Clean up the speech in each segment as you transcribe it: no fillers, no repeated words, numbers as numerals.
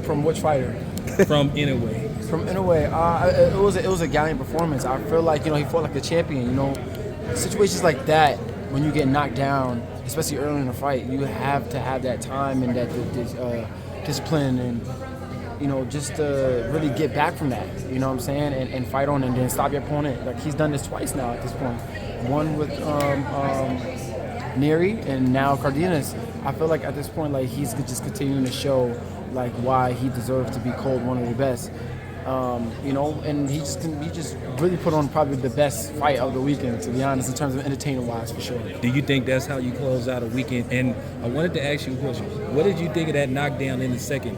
From which fighter? From Inoue. From Inoue, it was a gallant performance. I feel like he fought like a champion. Situations like that when you get knocked down, especially early in the fight, you have to have that time and that discipline and just to really get back from that. You know what I'm saying? And fight on and then stop your opponent. Like he's done this twice now at this point. One with Neri and now Cardenas. I feel like at this point, like he's just continuing to show like why he deserves to be called one of the best. And he just really put on probably the best fight of the weekend, to be honest, in terms of entertainment-wise, for sure. Do you think that's how you close out a weekend? And I wanted to ask you a question. What did you think of that knockdown in the second?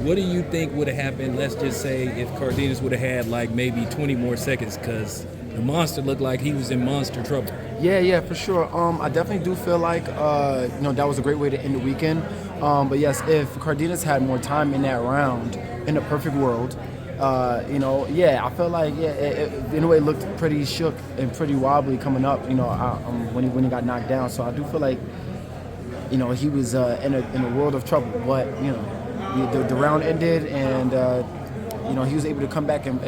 What do you think would have happened, let's just say, if Cardenas would have had like maybe 20 more seconds? Because the monster looked like he was in monster trouble. Yeah, for sure. I definitely do feel like, that was a great way to end the weekend. But yes, if Cardenas had more time in that round, in a perfect world, I feel like Inoue looked pretty shook and pretty wobbly coming up. When he got knocked down. So I do feel like, he was in a world of trouble. But the round ended, and he was able to come back and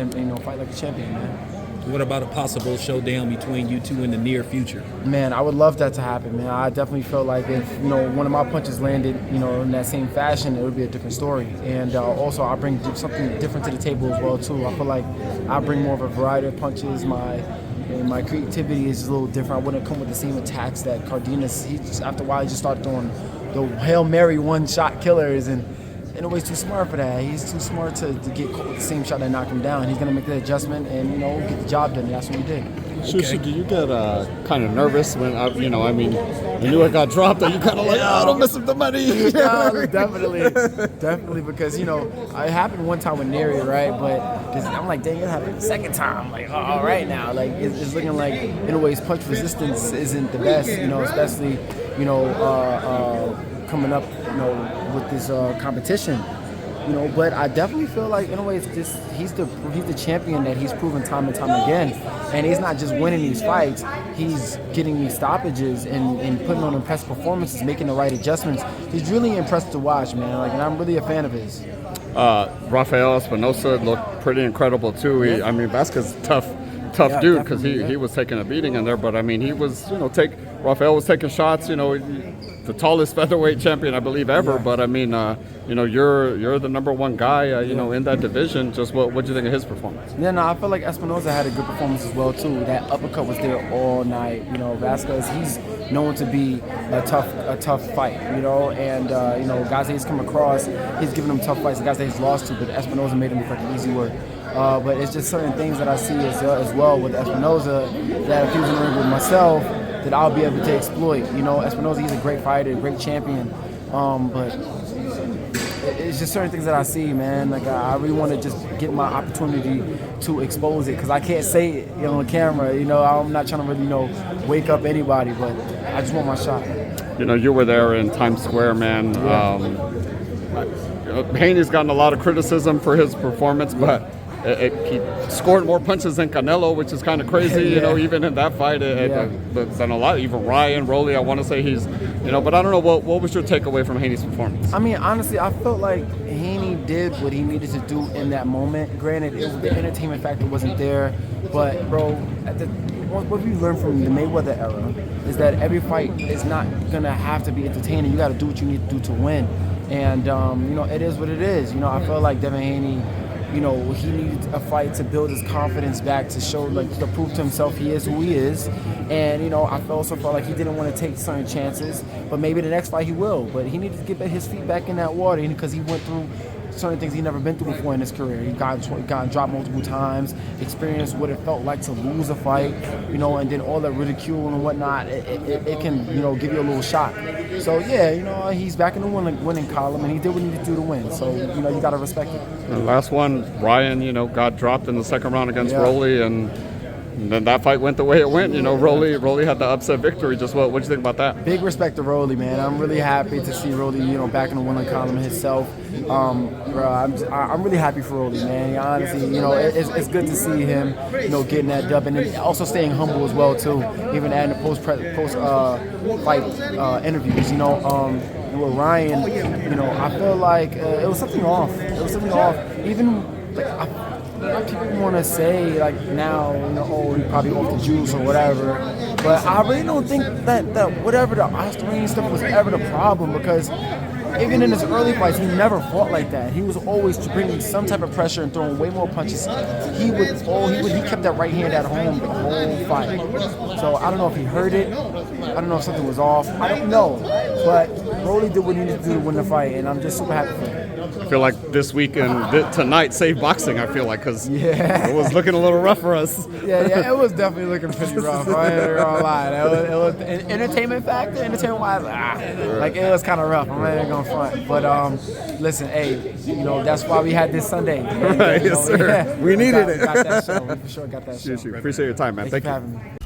fight like a champion, man. What about a possible showdown between you two in the near future? Man, I would love that to happen, man. I definitely feel like if, one of my punches landed, in that same fashion, it would be a different story. And also, I bring something different to the table as well, too. I feel like I bring more of a variety of punches. My creativity is a little different. I wouldn't come with the same attacks that Cardenas, after a while, he just started throwing the Hail Mary one-shot killers, and Inoue's too smart for that. He's too smart to get caught with the same shot that knocked him down. He's going to make the adjustment and, get the job done. That's what he did. Shu Shu, do you get kind of nervous when, you knew it got dropped? Are you kind of like, don't miss the money? Yeah, definitely, because, it happened one time with Neri, right? But I'm like, dang, it happened the second time. I'm like, all right now. Like, it's looking like Inoue's punch resistance isn't the best, especially, coming up, with this competition. But I definitely feel like Inoue is he's the champion that he's proven time and time again. And he's not just winning these fights, he's getting these stoppages and putting on impressive performances, making the right adjustments. He's really impressive to watch, man. And I'm really a fan of his. Rafael Espinosa looked pretty incredible too. Vasquez tough dude, because he was taking a beating in there, but he was Rafael was taking shots, the tallest featherweight champion I believe ever, but you're the number one guy in that division. Just what do you think of his performance? Yeah, no, I feel like Espinosa had a good performance as well too. That uppercut was there all night. Vasquez, he's known to be a tough fight, and guys that he's come across, he's given them tough fights. The guys that he's lost to, but Espinosa made him look like an easy work. But it's just certain things that I see as well with Espinosa that if he was in the ring with myself, that I'll be able to exploit. Espinosa, he's a great fighter, a great champion. But it's just certain things that I see, man. Like I really want to just get my opportunity to expose it, because I can't say it on camera. I'm not trying to really wake up anybody, but I just want my shot. You were there in Times Square, man. Haney's gotten a lot of criticism for his performance, but he scored more punches than Canelo, which is kind of crazy, even in that fight. But done a lot. Even Ryan, Rolly, I want to say he's, but I don't know, what was your takeaway from Haney's performance? Honestly, I felt like Haney did what he needed to do in that moment. Granted, the entertainment factor wasn't there, but, bro, what we learned from the Mayweather era is that every fight is not going to have to be entertaining. You got to do what you need to do to win. And, it is what it is. I feel like Devin Haney, he needed a fight to build his confidence back, to show, to prove to himself he is who he is. And, I also felt like he didn't want to take certain chances, but maybe the next fight he will. But he needed to get his feet back in that water, because he went through certain things he'd never been through before in his career. He got dropped multiple times, experienced what it felt like to lose a fight, and then all that ridicule and whatnot, it can, give you a little shock. So, he's back in the winning column, and he did what he needed to do to win. So, you got to respect it. The last one, Ryan, got dropped in the second round against Rolly, and And then that fight went the way it went. You know, Rolly had the upset victory. Just what'd you think about that? Big respect to Rolly, man. I'm really happy to see Rolly, back in the winning column himself. Bro, I'm really happy for Rolly, man. Honestly, it's good to see him, getting that dub, and then also staying humble as well too. Even adding the post fight interviews, with Ryan, I feel like it was something off. Even like people want to say like now, he probably off the juice or whatever. But I really don't think that whatever the Australian stuff was ever the problem, because even in his early fights, he never fought like that. He was always bringing some type of pressure and throwing way more punches. He kept that right hand at home the whole fight. So I don't know if he heard it. I don't know if something was off. I don't know. But Rolly did what he needed to do to win the fight, and I'm just super happy for him. I feel like this week and tonight saved boxing. I feel like because it was looking a little rough for us. Yeah, it was definitely looking pretty rough. I ain't gonna lie. It was an entertainment factor, entertainment-wise. Like it was kind of rough. I'm not even gonna front. But listen, hey, that's why we had this Sunday. Right, yes, sir. Yeah. We needed it. Got that show. We for sure got that show. Appreciate your time, man. Thanks Thank for you. having me.